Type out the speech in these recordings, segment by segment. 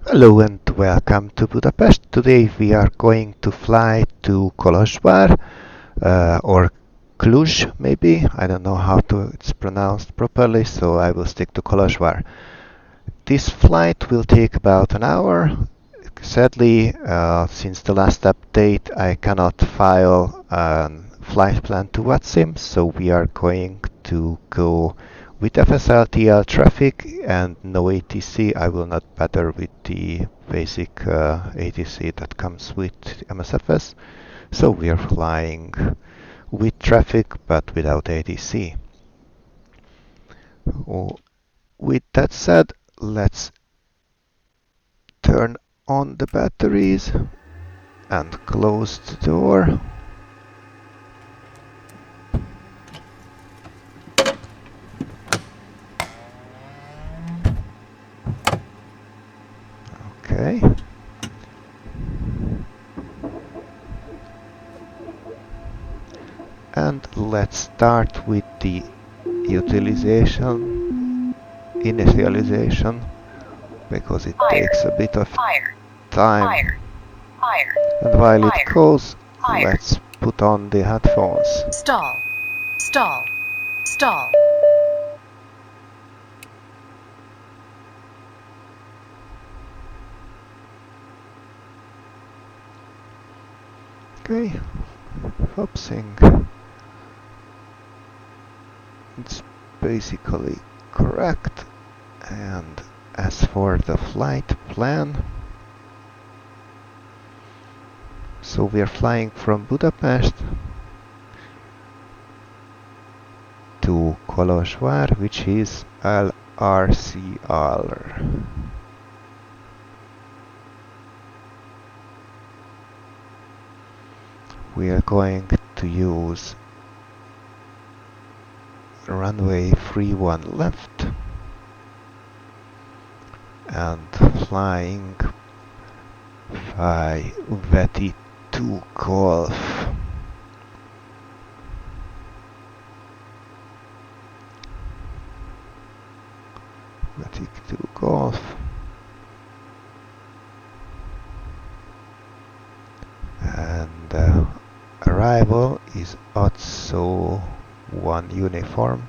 Hello and welcome to Budapest. Today we are going to fly to Kolozsvár or Cluj maybe. I don't know how it's pronounced properly, so I will stick to Kolozsvár. This flight will take about an hour. Sadly, since the last update, I cannot file a flight plan to vatsim, so we are going to go with FSLTL traffic and no ATC. I will not bother with the basic ATC that comes with MSFS. So we are flying with traffic but without ATC. With that said, let's turn on the batteries and close the door. Okay. And let's start with the initialization, because it takes a bit of time. And while it goes, let's put on the headphones. Stall. Okay, Hopsing. It's basically correct. And as for the flight plan, so we are flying from Budapest to Kolozsvár, which is LRCL. We are going to use runway 31 left and flying by VT2 Golf. VT2 Golf. And arrival is also 1 uniform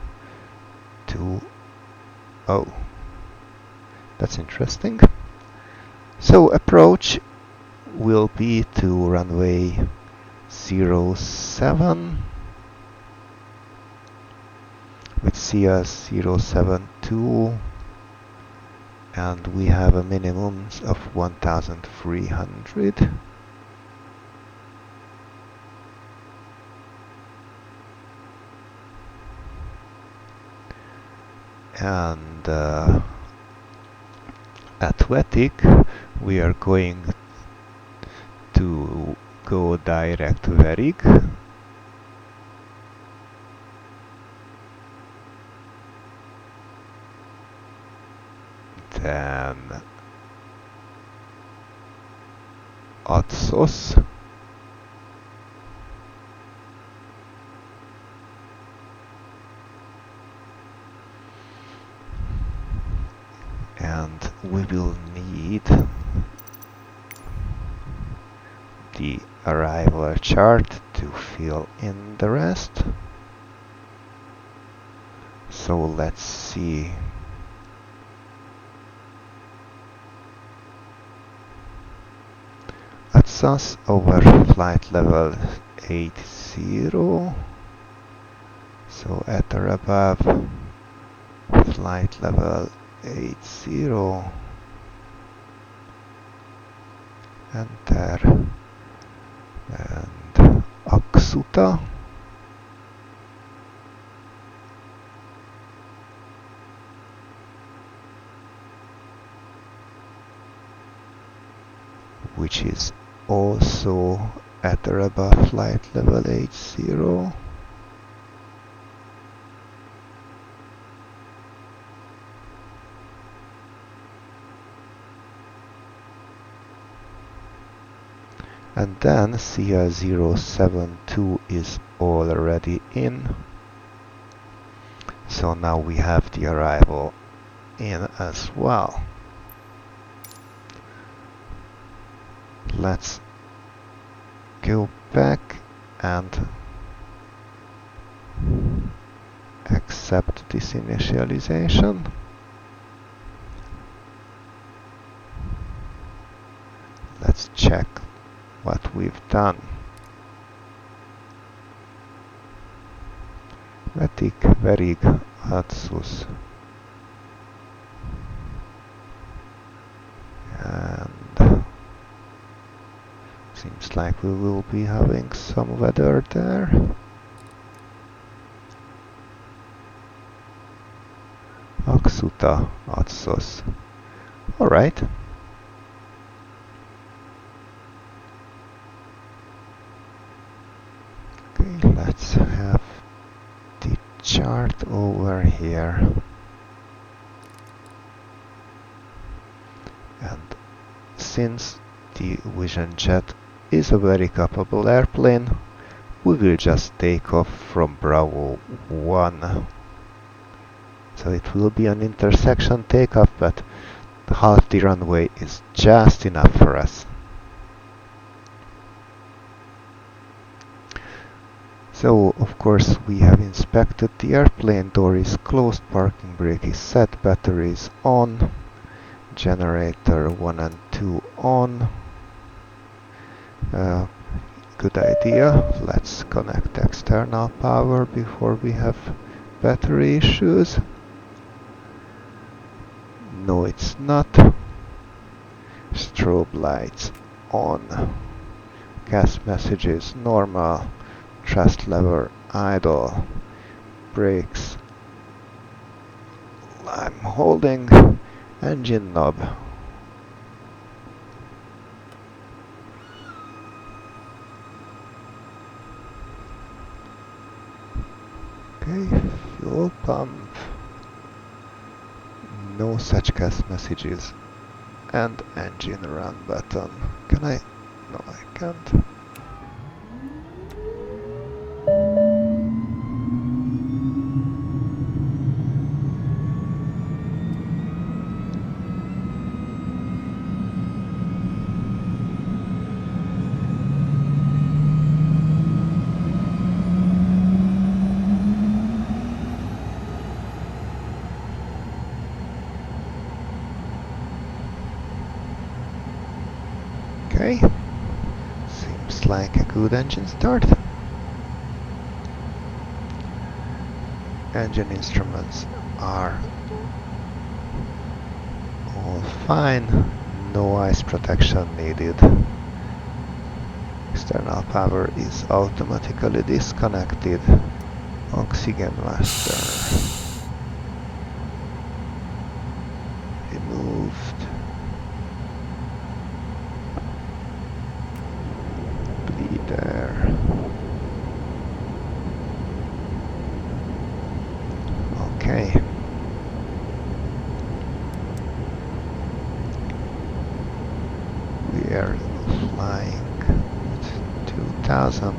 2. Oh, that's interesting. So approach will be to runway 07 with CS 072, and we have a minimum of 1300. And at Vetic we are going to go direct to Verig, then Atsos, and we will need the arrival chart to fill in the rest. So let's see. Atsos over flight level 80, so at or above flight level 80, enter, and Aksuta, which is also at or above flight level 80. And then CR072 is already in. So now we have the arrival in as well. Let's go back and accept this initialization. Let's check what we've done. Vetik, verig, atsus. And seems like we will be having some weather there. Aksuta, atsos. Alright. Okay, let's have the chart over here. And since the Vision Jet is a very capable airplane, we will just take off from Bravo 1. So it will be an intersection takeoff, but half the runway is just enough for us. So, of course, we have inspected the airplane, door is closed, parking brake is set, battery is on, generator 1 and 2 on. Good idea. Let's connect external power before we have battery issues. No, it's not. Strobe lights on. Gas messages normal. Thrust lever idle. Brakes. I'm holding. Engine knob. Okay, fuel pump. No such gas messages. And engine run button. Can I? No, I can't. Okay, seems like a good engine start. Engine instruments are all fine, no ice protection needed. External power is automatically disconnected. Oxygen master removed. There. Okay. We are flying at 2000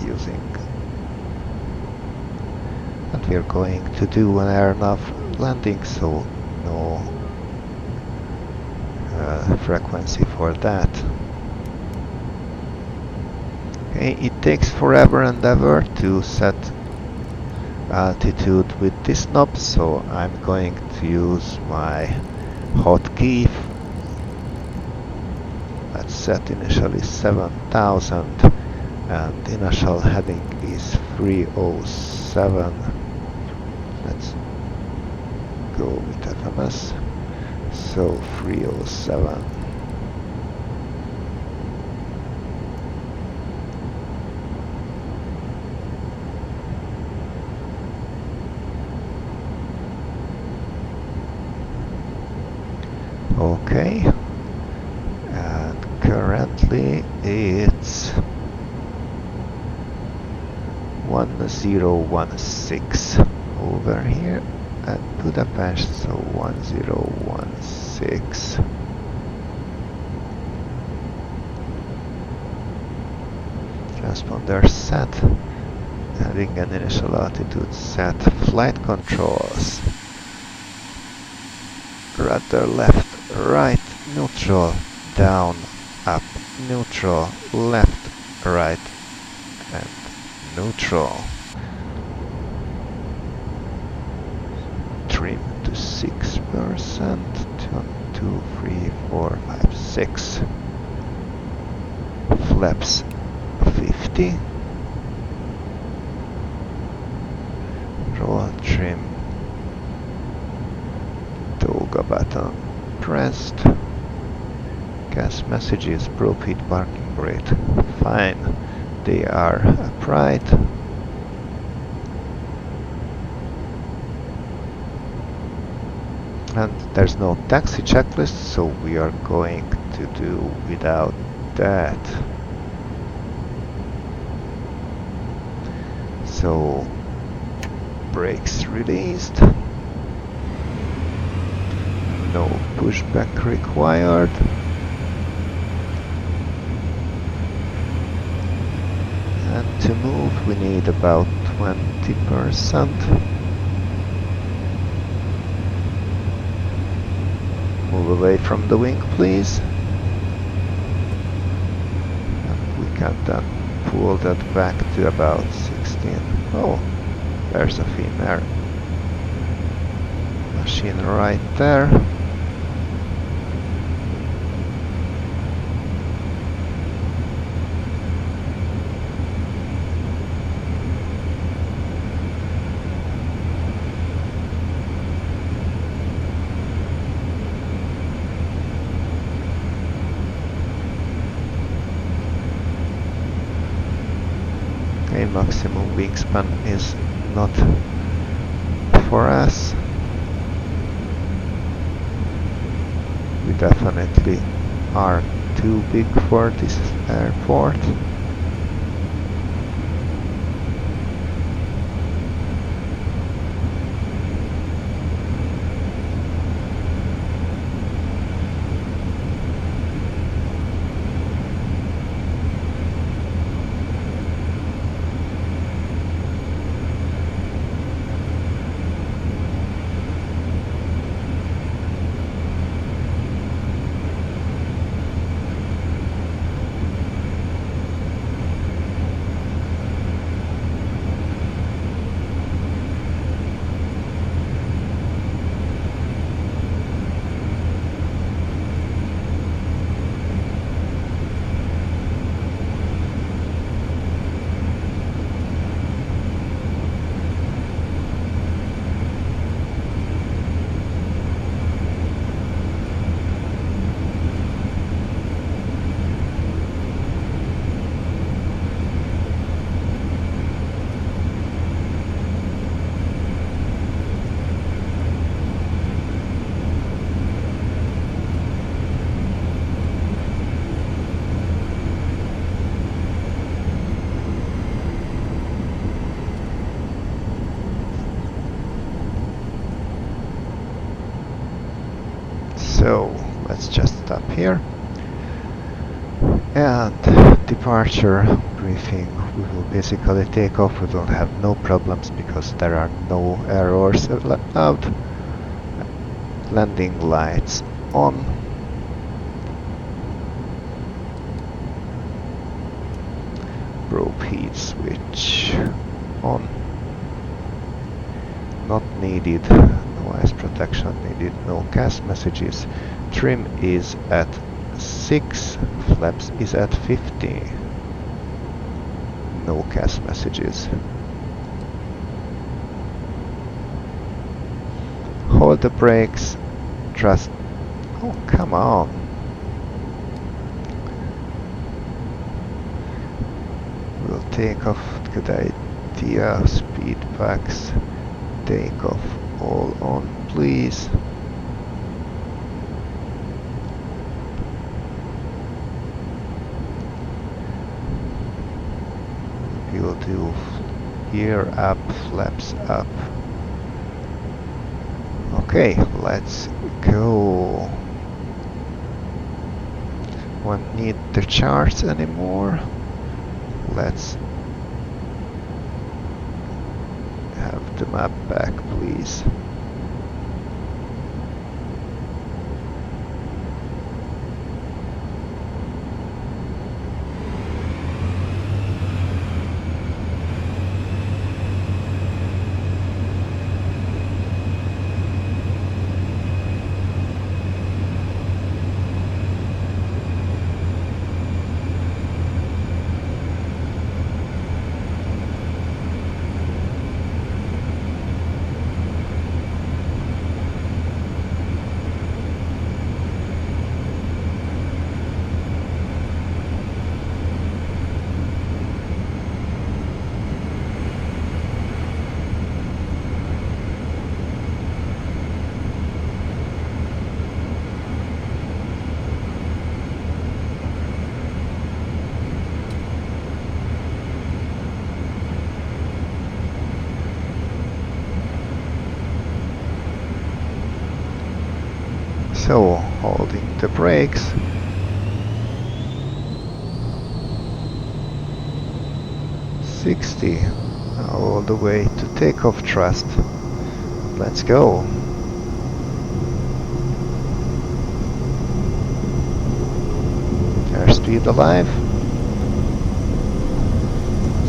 using, and we are going to do an air-nav landing, so no frequency for that. Okay, it takes forever and ever to set altitude with this knob, so I'm going to use my hotkey. Let's set initially 7000 and initial heading is 307. Let's go with FMS. So 307. Okay, and currently it's 1016 over here at Budapest, so 1016. Transponder set, having an initial altitude set, flight controls, rudder left, right, neutral, down, up, neutral, left, right, and neutral. Trim to 6%, 1, 2, 3, 4, 5, 6. Flaps 50. Roll trim. Toga button pressed. Gas messages, probe heat, parking brake. Fine. They are upright. And there's no taxi checklist, so we are going to do without that. So, brakes released. No pushback required. And to move we need about 20%. Move away from the wing, please. And we can then pull that back to about 16. Oh, there's a female machine right there. A maximum wingspan is not for us. We definitely are too big for this airport. So let's just stop here. And departure briefing. We will basically take off. We will have no problems because there are no errors allowed. Landing lights on. Probe heat switch on. Not needed. No ice protection needed. No gas messages. Trim is at 6. Flaps is at 50. No gas messages. Hold the brakes. Trust. Oh, come on. We'll take off. Good idea. Speed packs. Take off all on, please. We'll do gear up, flaps up. Okay, let's go. Won't need the charts anymore. Let's have the map back, please. So, holding the brakes. $60, all the way to takeoff thrust. Let's go. Airspeed alive.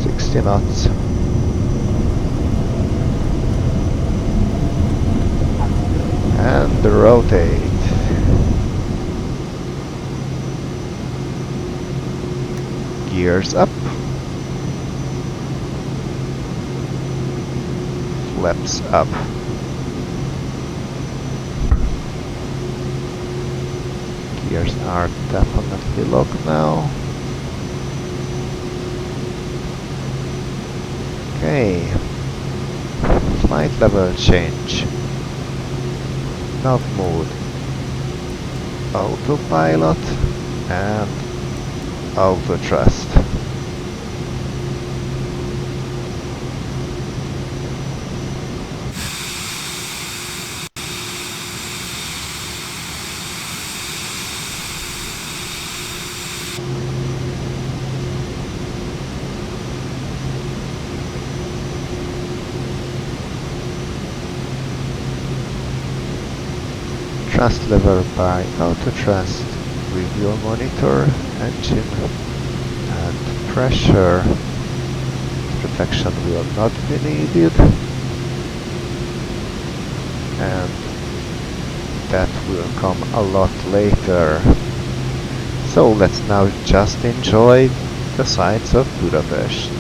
60 knots. And rotate. Gears up. Flaps up. Gears are definitely locked now. Okay. Flight level change. Nav mode. Autopilot and auto thrust. Thrust lever by auto thrust. With your monitor, engine and pressure. Protection will not be needed. And that will come a lot later. So let's now just enjoy the sights of Budapest.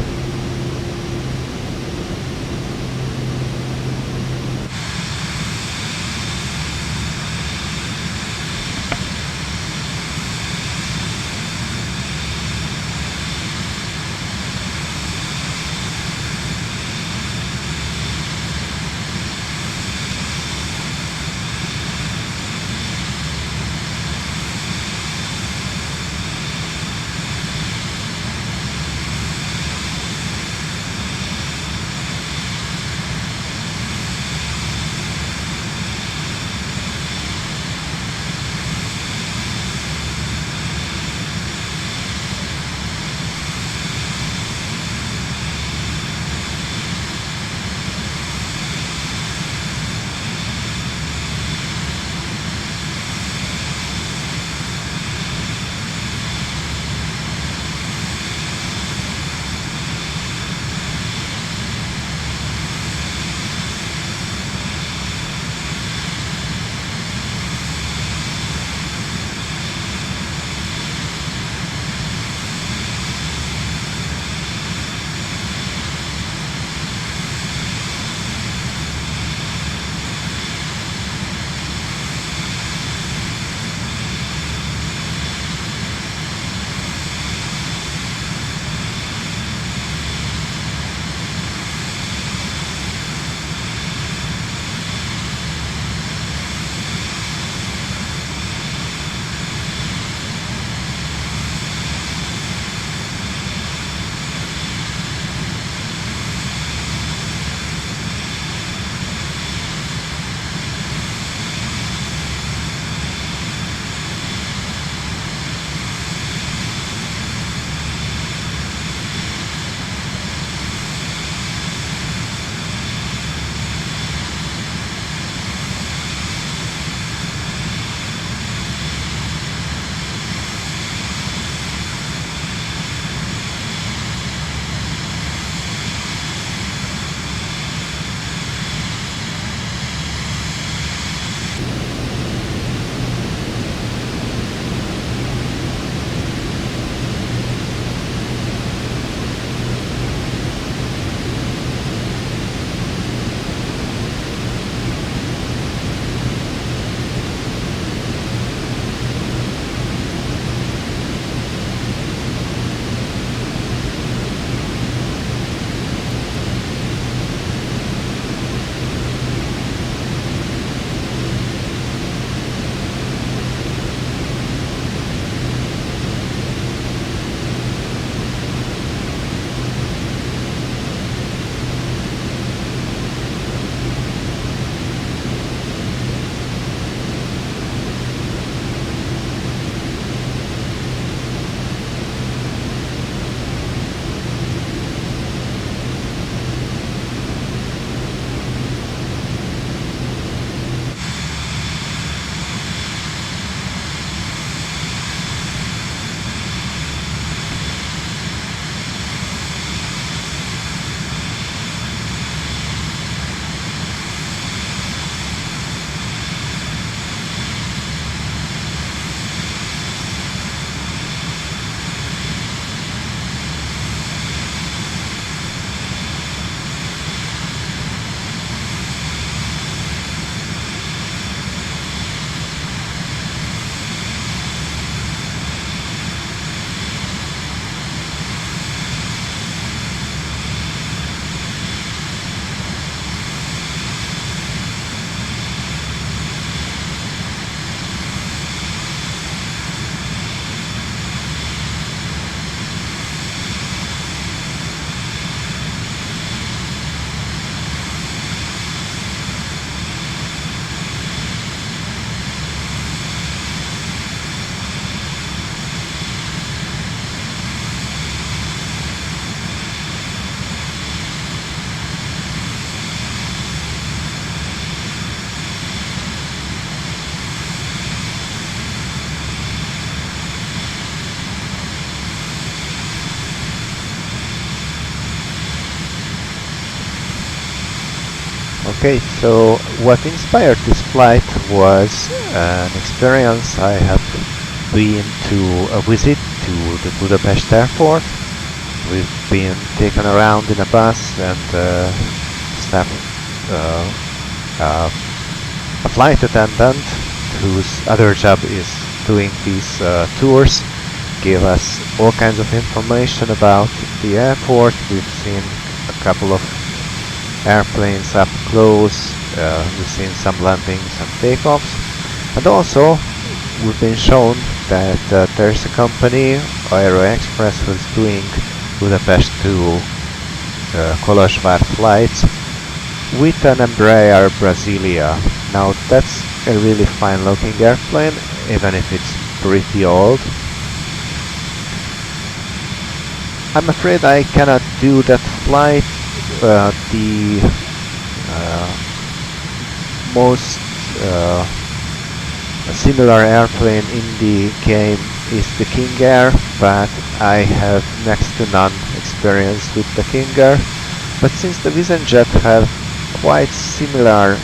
Okay, so what inspired this flight was an experience. I have been to a visit to the Budapest airport. We've been taken around in a bus, and staff, a flight attendant whose other job is doing these tours, gave us all kinds of information about the airport. We've seen a couple of airplanes up close, we've seen some landings and takeoffs, and also we've been shown that there's a company, Aero Express, who's doing Budapest to Kolozsvár flights with an Embraer Brasilia. Now that's a really fine looking airplane, even if it's pretty old. I'm afraid I cannot do that flight. The most similar airplane in the game is the King Air, but I have next to none experience with the King Air. But since the VisionJet have quite similar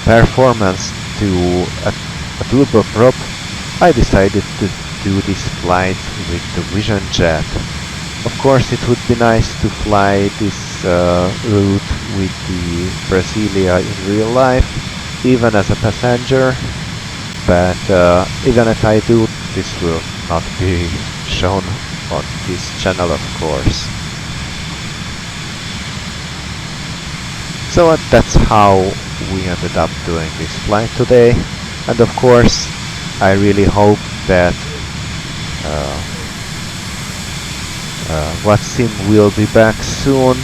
performance to a turboprop, I decided to do this flight with the VisionJet. Of course, it would be nice to fly this route with the Brasilia in real life, even as a passenger, but even if I do, this will not be shown on this channel, of course. So that's how we ended up doing this flight today, and of course I really hope that vatsim will be back soon.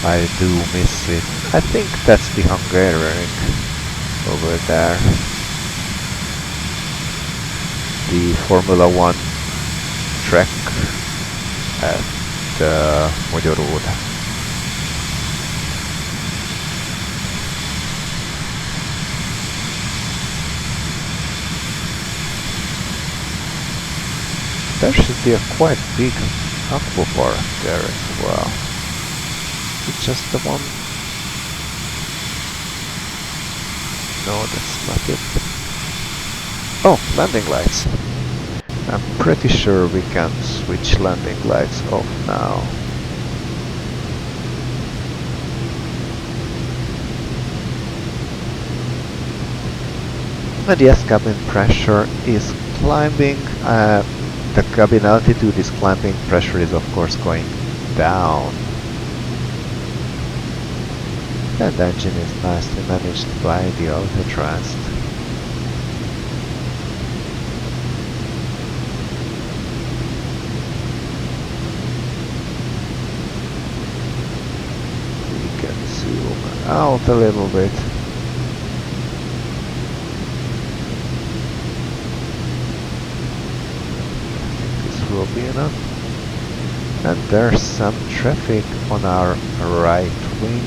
I do miss it. I think that's the Hungarian over there. The Formula 1 track at Magyaród. There should be a quite big aqua park there as well. It's just the one. No, that's not it. Oh, landing lights. I'm pretty sure we can switch landing lights off now. And yes, cabin pressure is climbing. The cabin altitude is climbing, pressure is of course going down. And the engine is nicely managed by the Autotrust. We can zoom out a little bit. Will be enough. And there's some traffic on our right wing.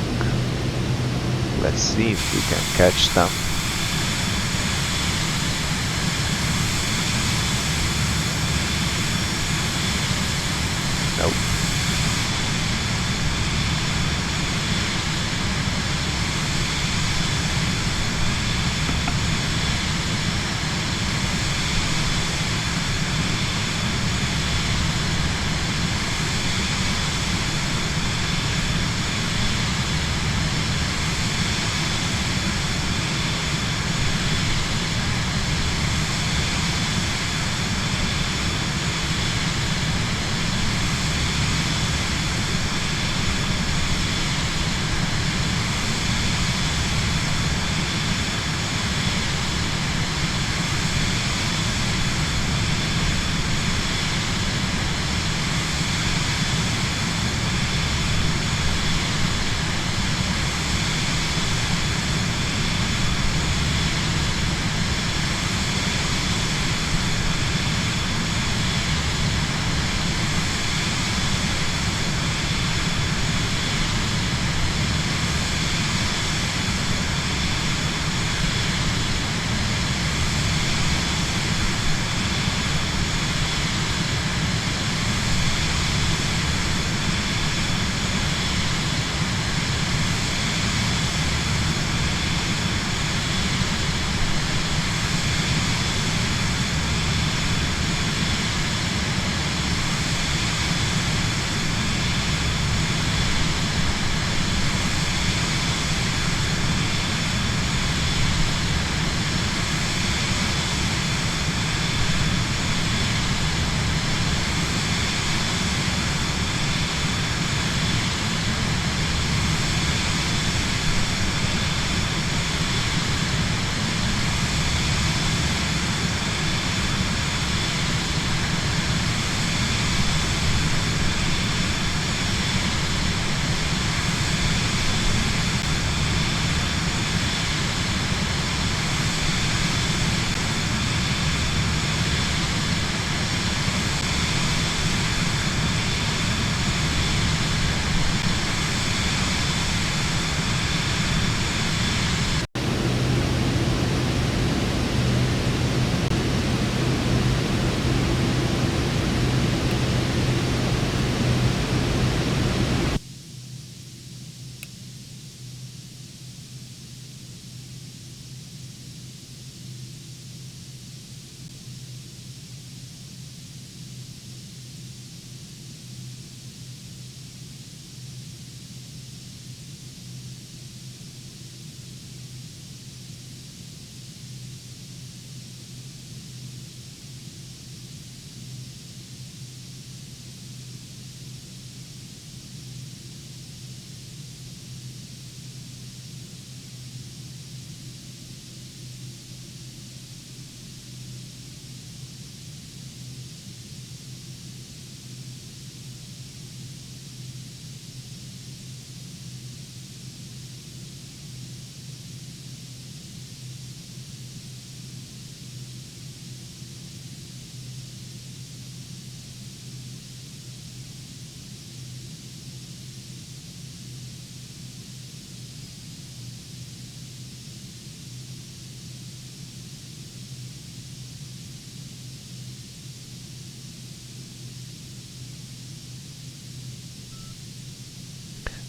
Let's see if we can catch them. Nope.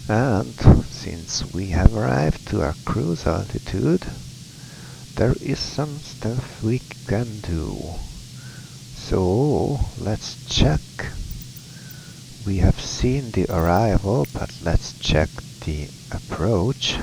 And since we have arrived to our cruise altitude, there is some stuff we can do. So let's check. We have seen the arrival, but let's check the approach.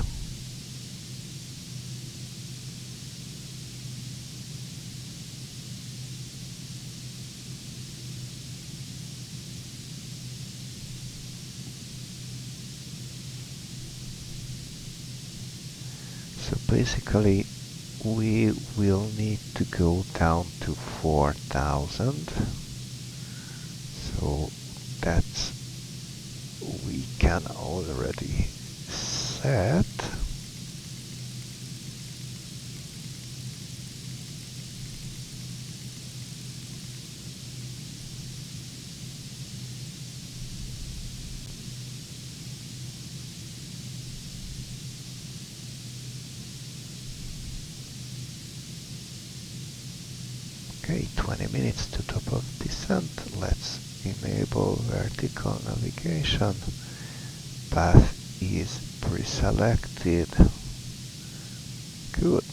So basically we will need to go down to 4,000. So that's we can already set. Okay, 20 minutes to top of descent. Let's enable vertical navigation. Path is pre-selected. Good.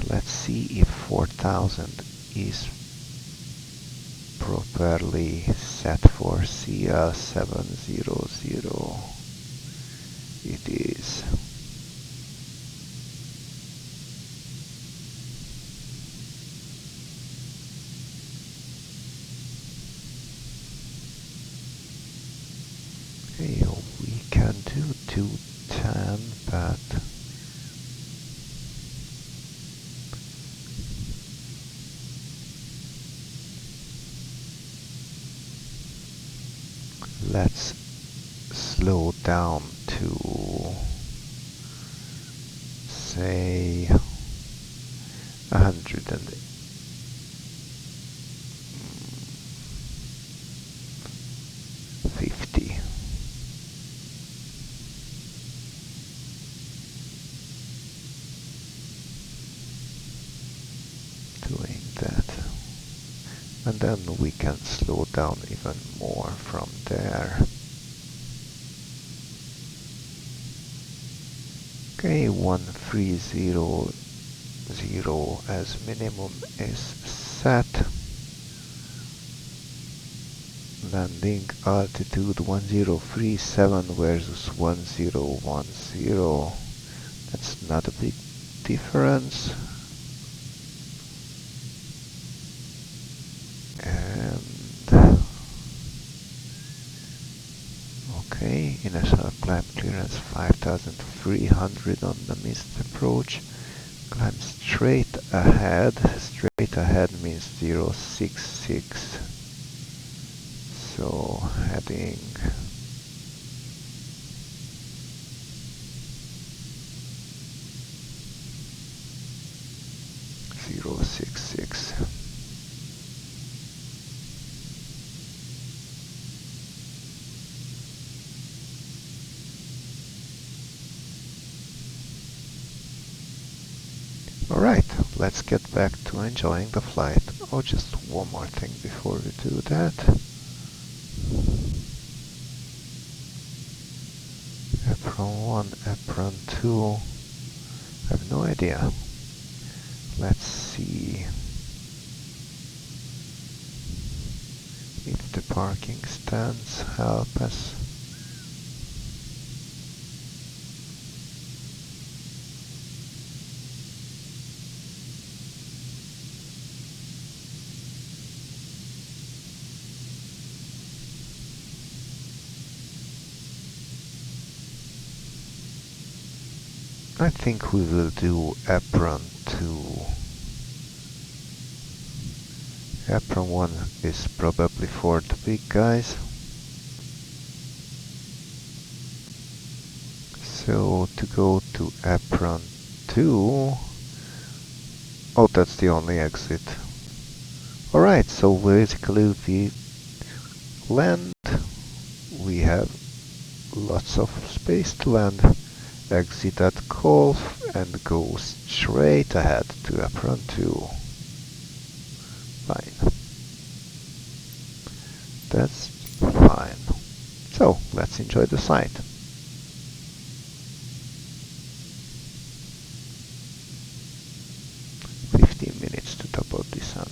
Let's see if 4000 is properly set for CL700. It is. Okay, we can do 210, but let's slow down to, say, 150. Doing that. And then we can slow down even more from there. Okay, 1300 as minimum is set. Landing altitude 1037 versus 1010. That's not a big difference. Okay, initial climb clearance 5300 on the missed approach. Climb straight ahead. Straight ahead means 066. So heading 066. Alright, let's get back to enjoying the flight. Oh, just one more thing before we do that. Apron 1, apron 2. I have no idea. Let's see if the parking stands help us. I think we will do apron 2. Apron 1 is probably for the big guys. So to go to apron 2, oh, that's the only exit. Alright, so basically we land, we have lots of space to land. Exit at Golf and go straight ahead to apron 2. Fine. That's fine. So let's enjoy the sight. -15 minutes to double descent.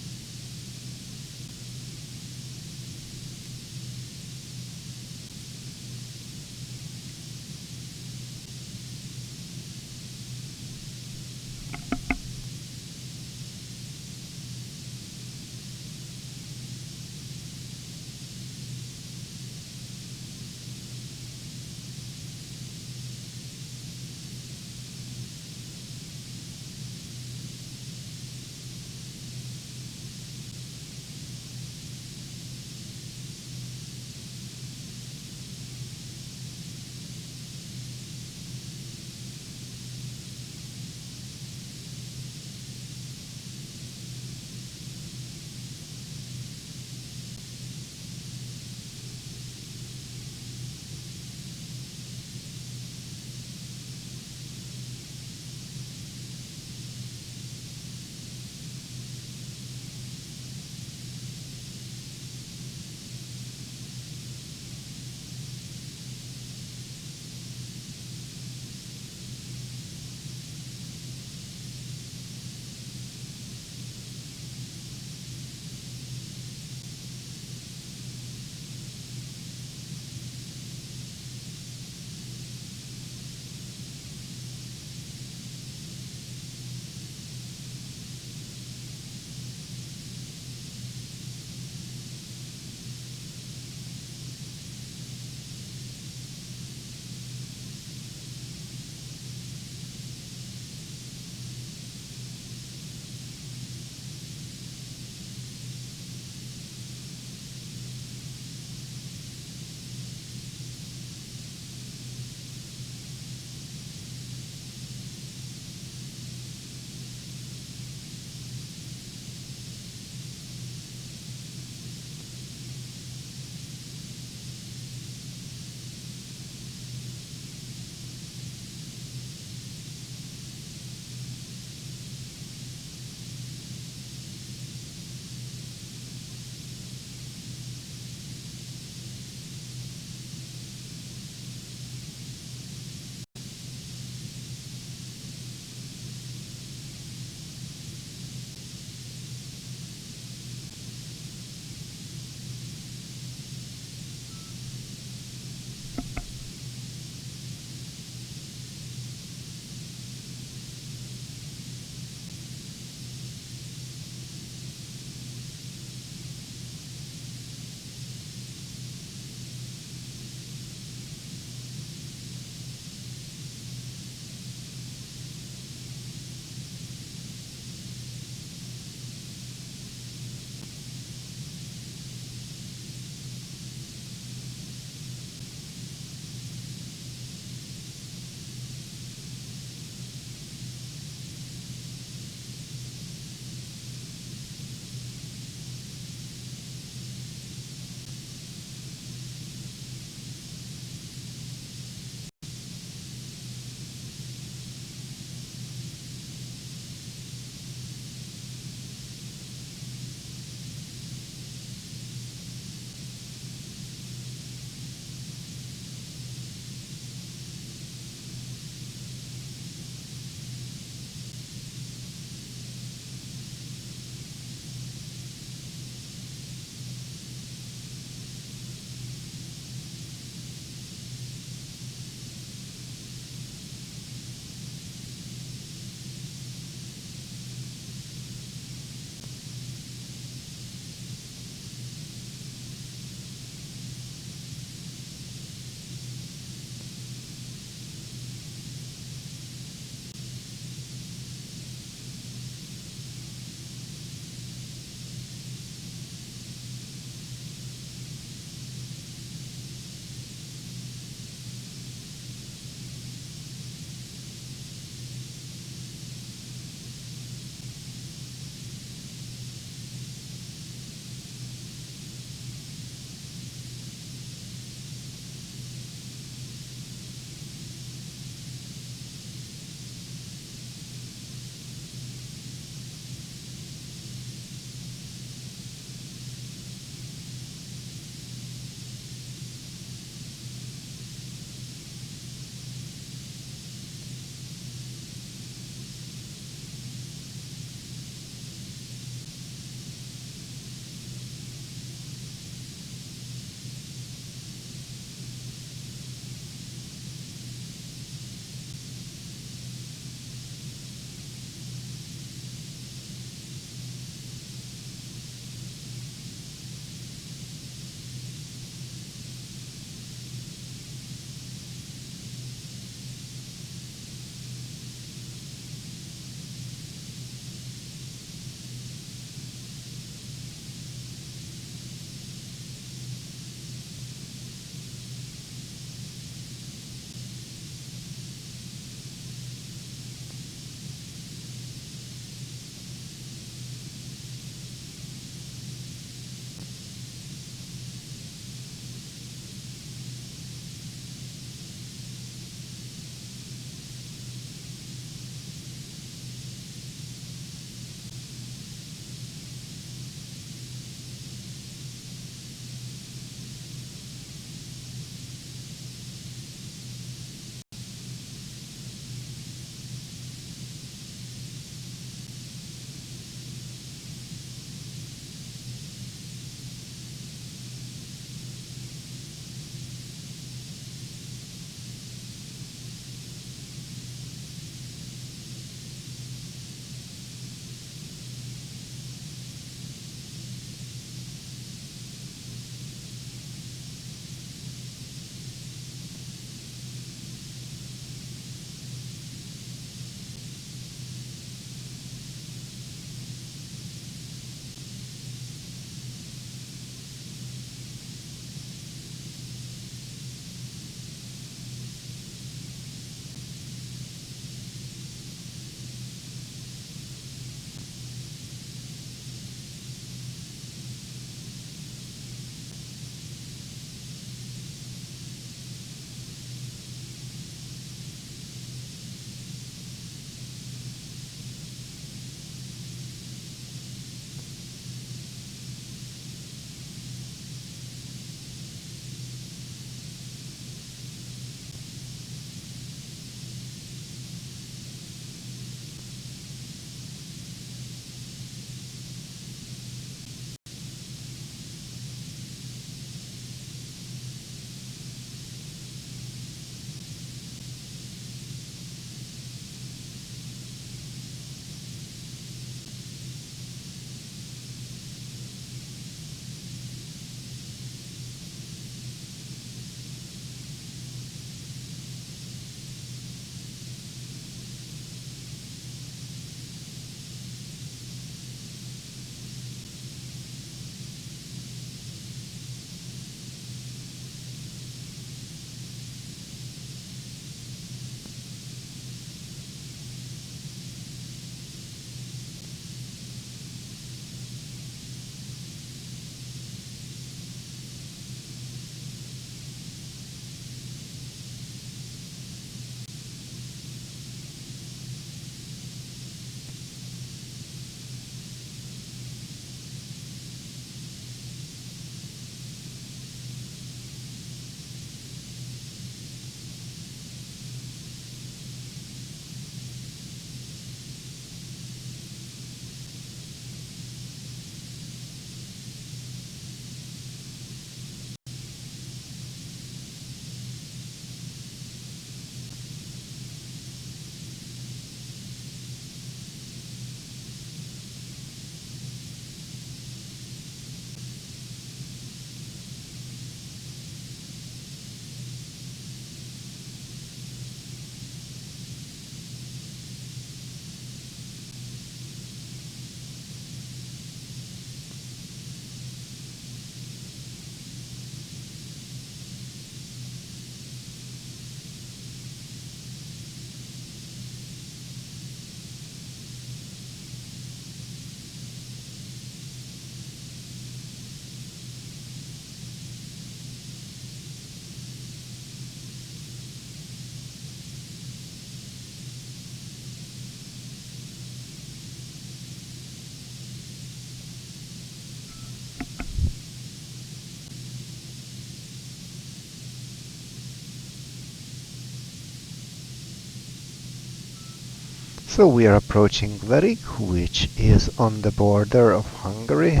So we are approaching Verik, which is on the border of Hungary.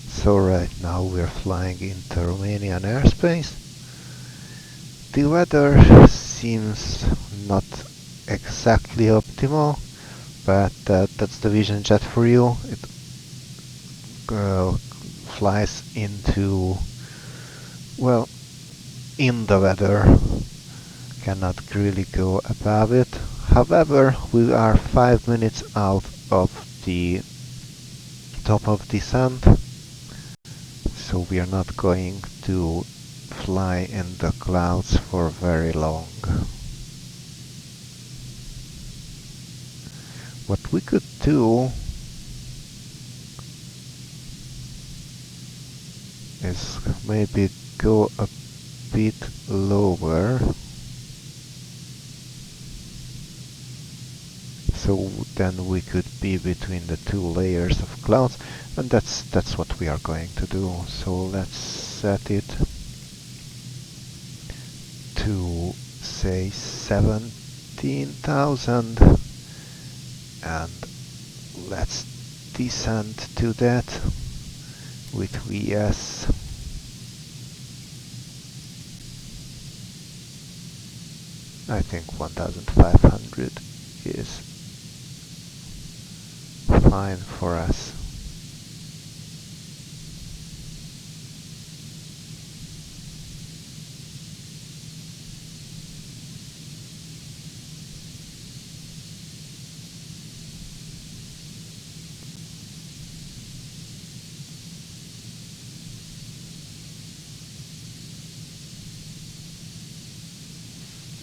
So right now we're flying into Romanian airspace. The weather seems not exactly optimal, but that's the Vision Jet for you. It flies into, well, in the weather, cannot really go above it. However, we are 5 minutes out of the top of descent, so we are not going to fly in the clouds for very long. What we could do is maybe go a bit lower, so then we could be between the two layers of clouds, and that's what we are going to do. So let's set it to say 17,000 and let's descend to that with VS. I think 1,500 is fine for us.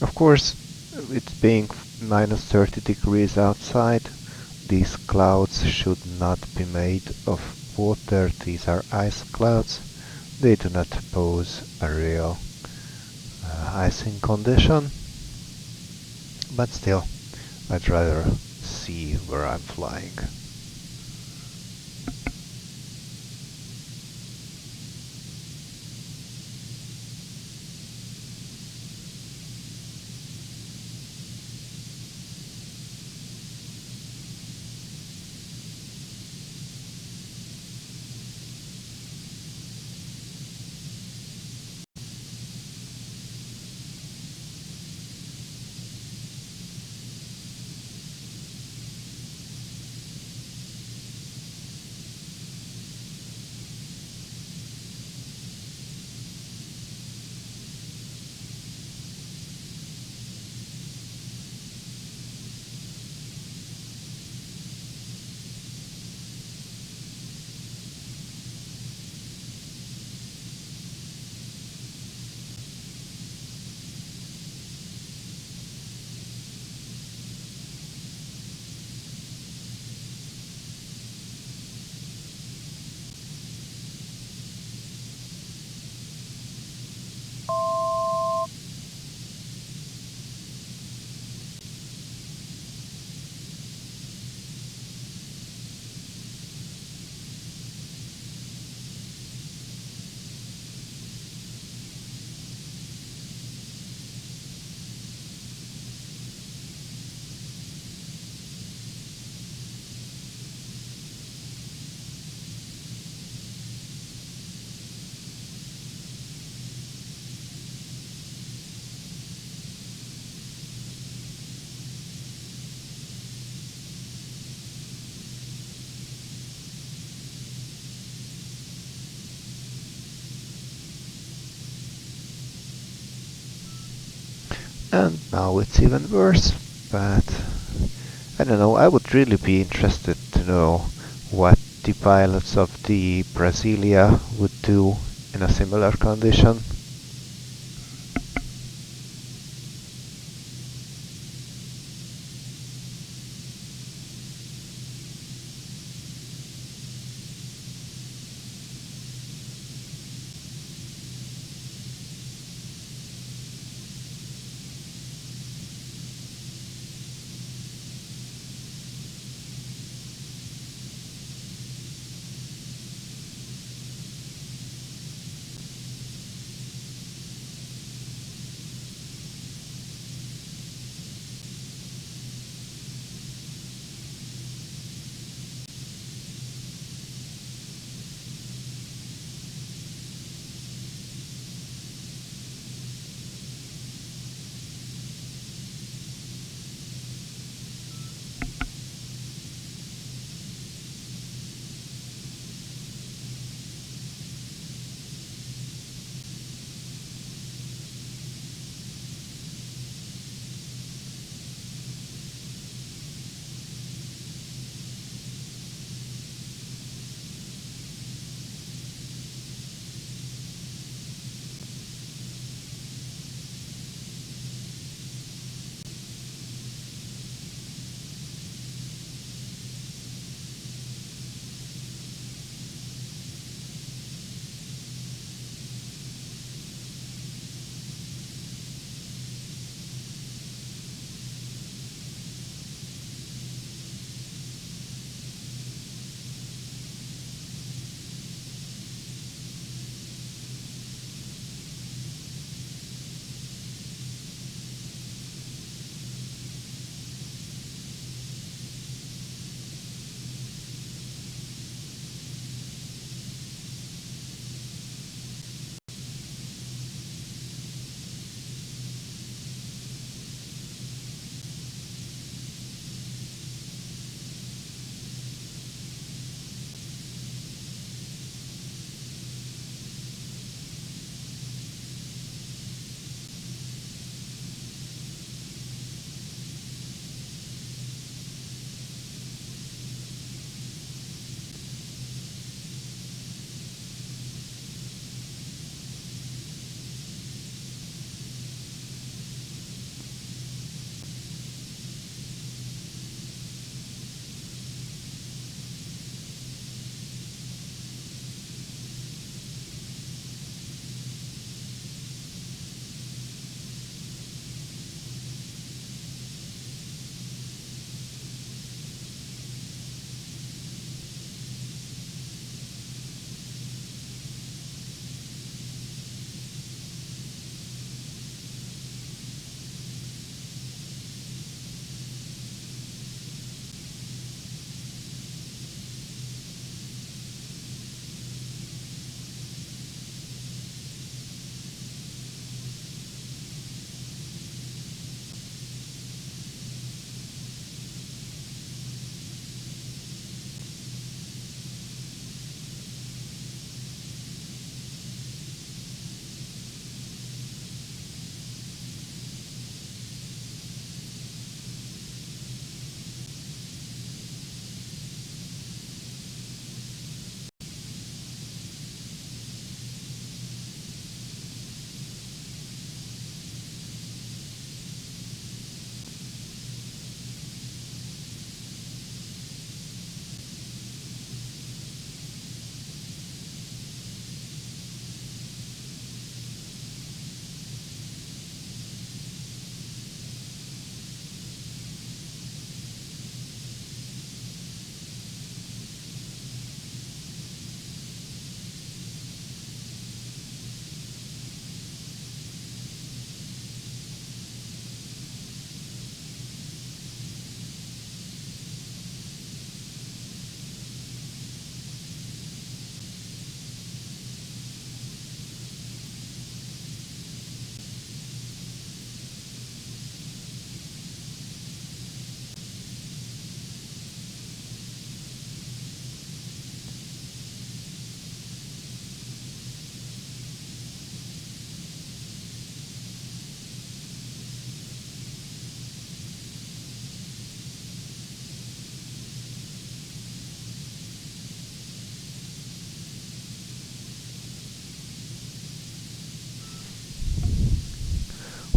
Of course, it's being minus 30 degrees outside. These clouds should not be made of water. These are ice clouds. They do not pose a real icing condition. But still, I'd rather see where I'm flying. And now it's even worse, but I don't know, I would really be interested to know what the pilots of the Brasilia would do in a similar condition.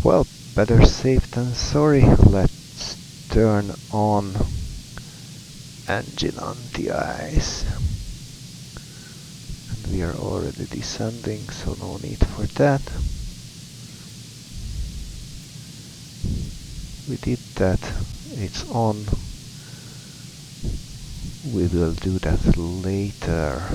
Well, better safe than sorry. Let's turn on engine on the ice. And we are already descending, so no need for that. We did that. It's on. We will do that later.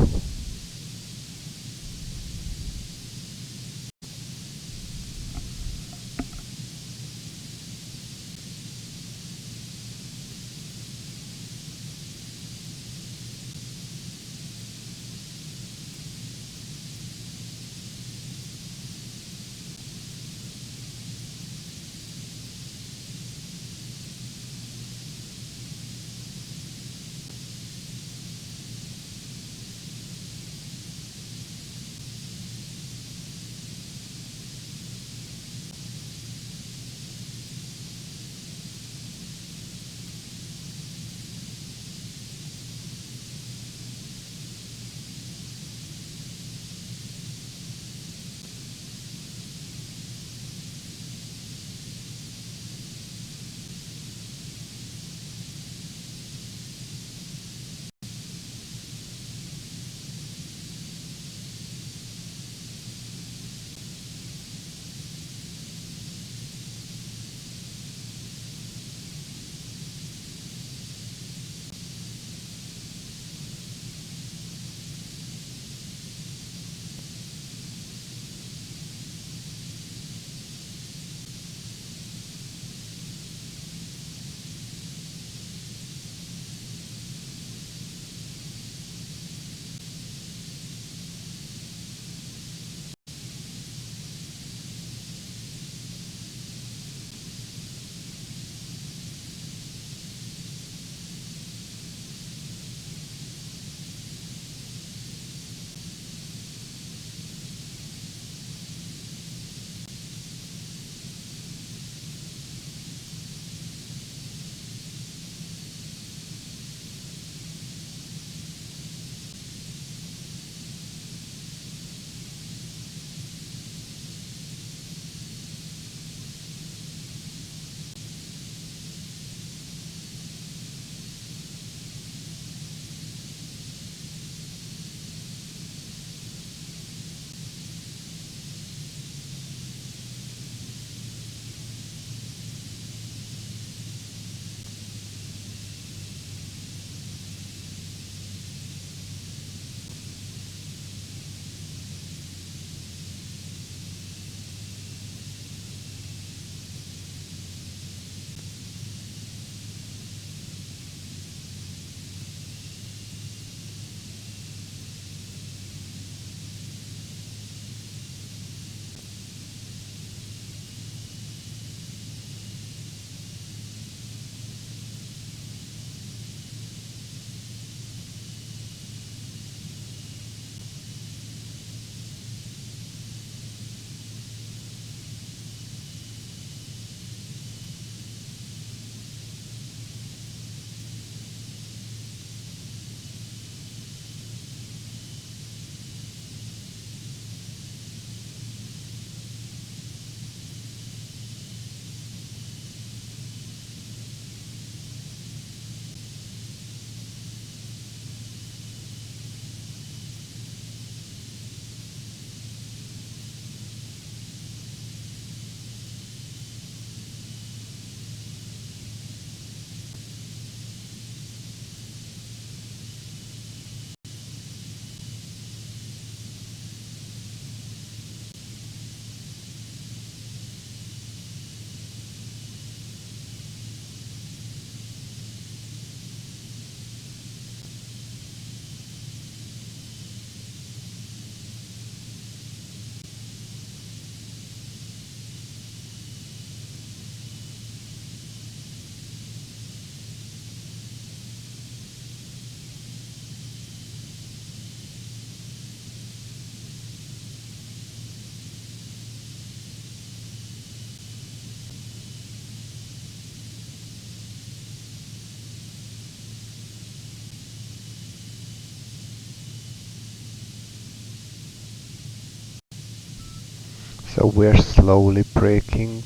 So we're slowly braking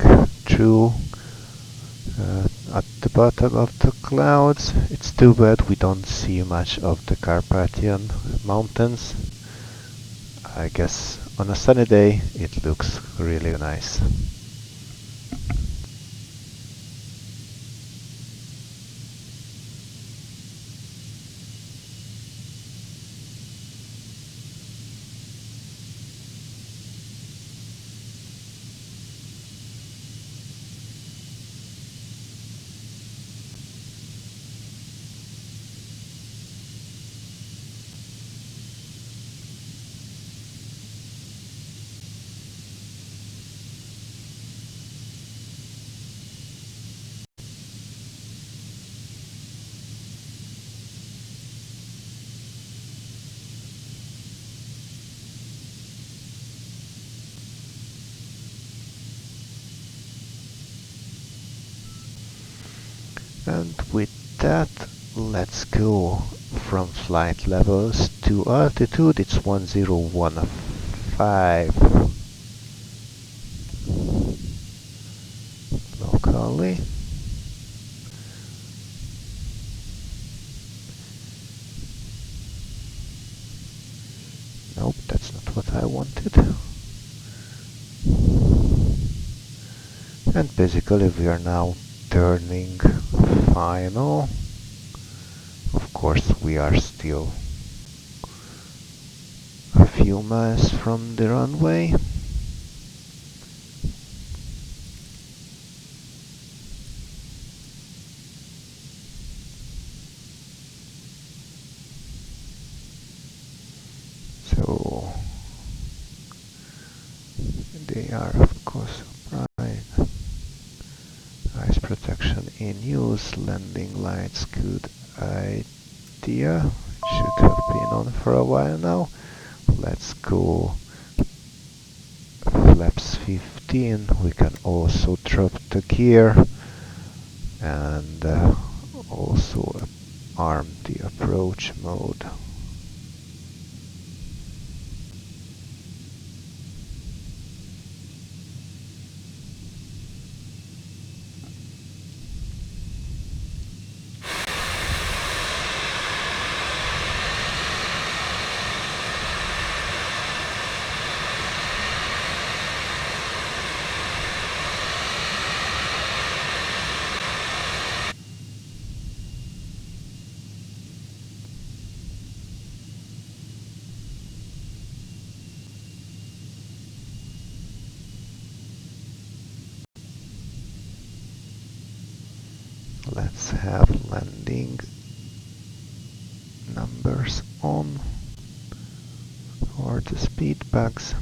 through at the bottom of the clouds. It's too bad we don't see much of the Carpathian Mountains. I guess on a sunny day it looks really nice. And with that, let's go from flight levels to altitude. It's 1015. Locally. Nope, that's not what I wanted. And basically we are now turning final. Of course we are still a few miles from the runway. So they are of course right. Ice protection in use, landing lights, good idea. It should have been on for a while now. Let's go flaps 15. We can also drop the gear and also arm the approach mode. Let's have landing numbers on for the speed bugs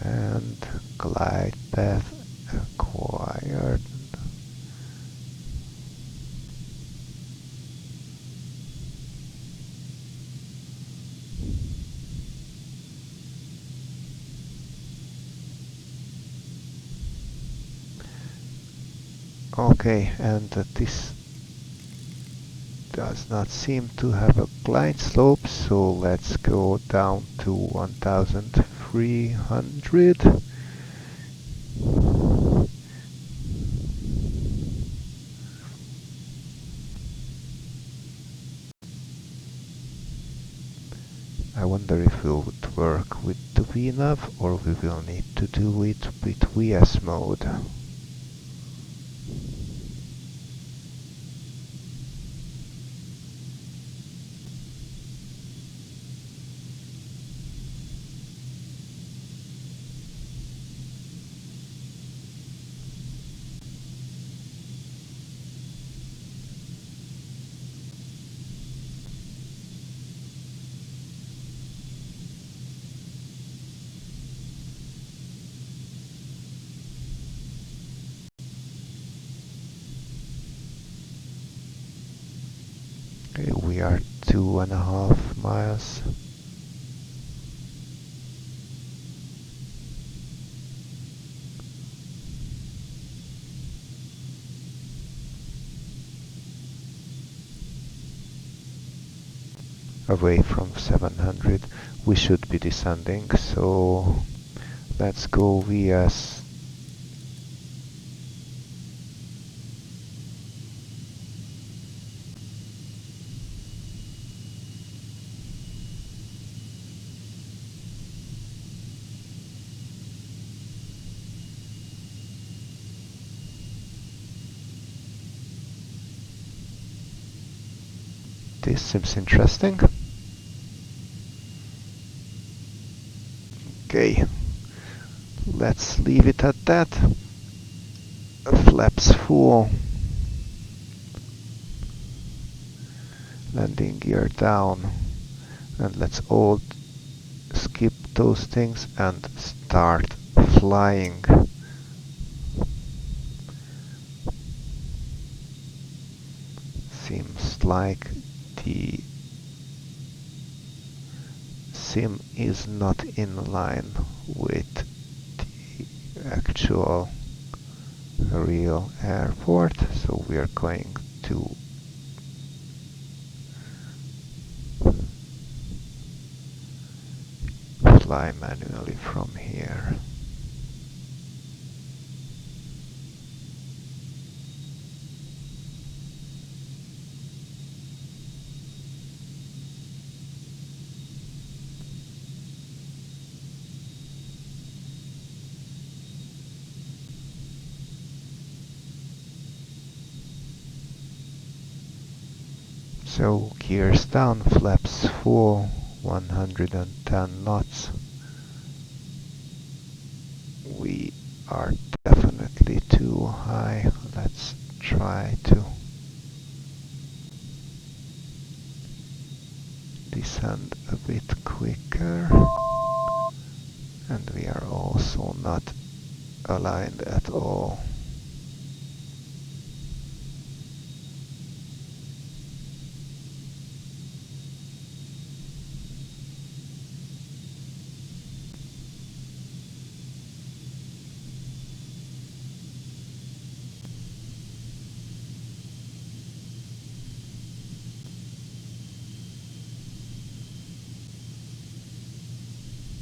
and glide path acquired. Okay, and this does not seem to have a glide slope, so let's go down to 1300. I wonder if we would work with the VNAV or we will need to do it with VS mode. Okay, we are 2.5 miles. Away from 700. We should be descending, so Let's go VS. This seems interesting. Okay, let's leave it at that. Flaps full. Landing gear down. And let's all skip those things and start flying. Seems like the sim is not in line with the actual real airport, so we are going to fly manually from here. So gears down, flaps full, 110 knots. We are definitely too high. Let's try to descend a bit quicker. And we are also not aligned at all.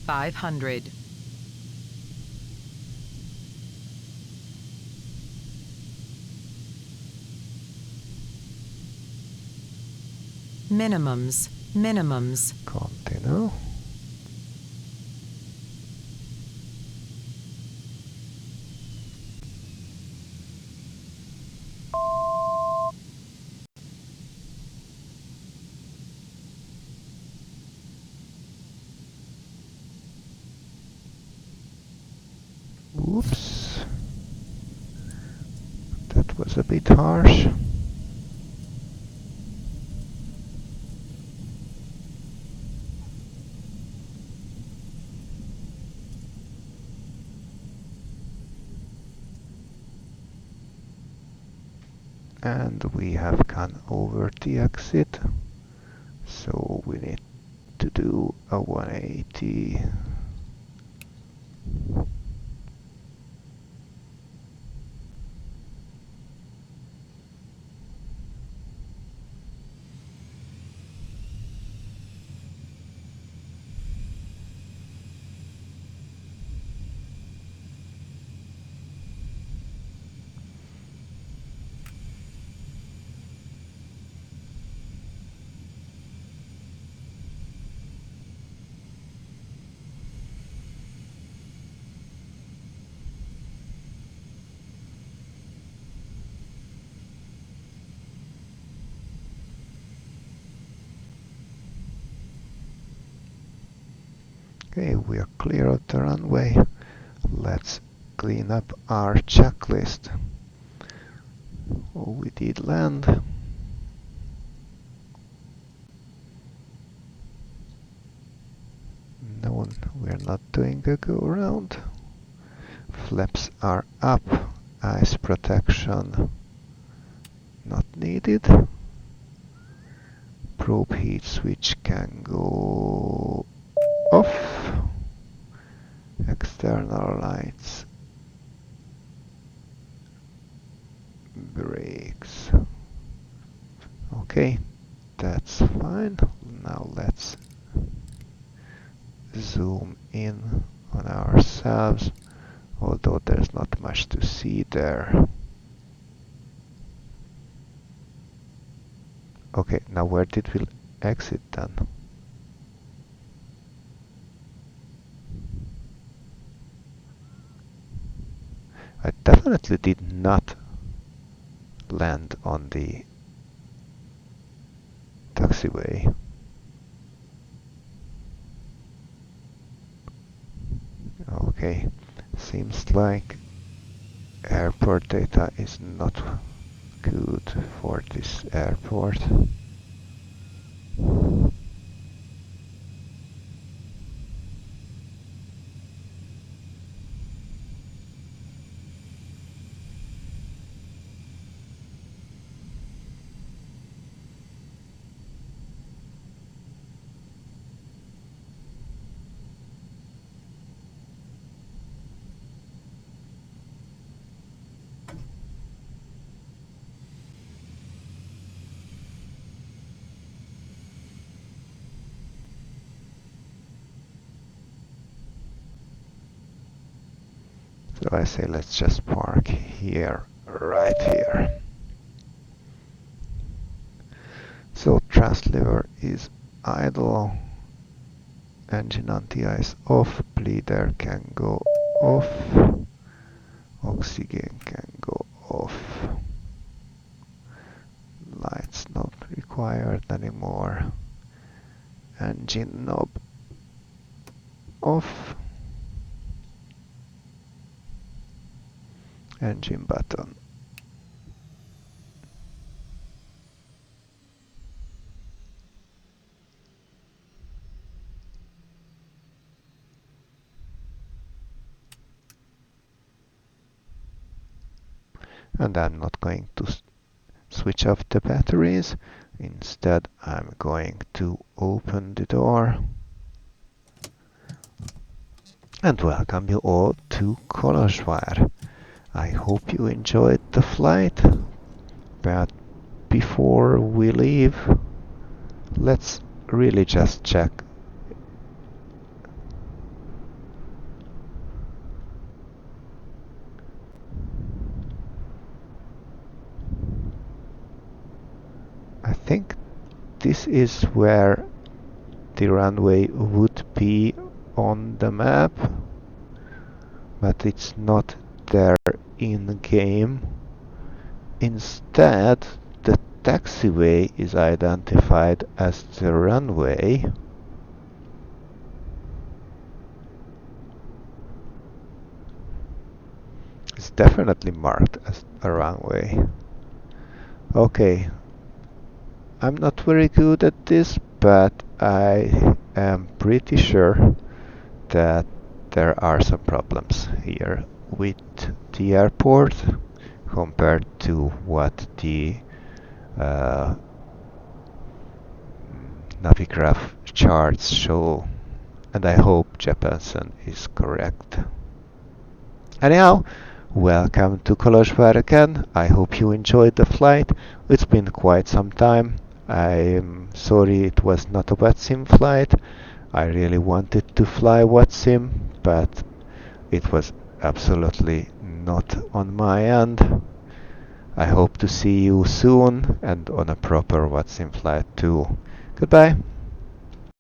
$500. Minimums. Continue. Oops. That was a bit harsh. And we have gone over the exit, so we need to do a 180. Okay, we are clear of the runway. Let's clean up our checklist. Oh, we did land. No, we're not doing a go around. Flaps are up. Ice protection not needed. Probe heat switch can go off. External lights. Brakes. Okay, that's fine. Now let's zoom in on ourselves, although there's not much to see there. Okay, now where did we exit then? I definitely did not land on the taxiway. Okay, seems like airport data is not good for this airport. So I say let's just park here, right here. So thrust lever is idle, engine anti-ice off, bleeder can go off, oxygen can go off, lights not required anymore, engine knob off, engine button. And I'm not going to switch off the batteries. Instead, I'm going to open the door and welcome you all to Kolozsvár. I hope you enjoyed the flight, but before we leave, let's really just check. I think this is where the runway would be on the map, but it's not there in game. Instead, the taxiway is identified as the runway. It's definitely marked as a runway. Okay, I'm not very good at this, but I am pretty sure that there are some problems here with the airport compared to what the Navigraph charts show, and I hope Jeppesen is correct. Anyhow, welcome to Kolozsvár again. I hope you enjoyed the flight. It's been quite some time. I'm sorry it was not a vatsim flight. I really wanted to fly vatsim, but it was absolutely not on my end. I hope to see you soon and on a proper vatsim flight too. Goodbye.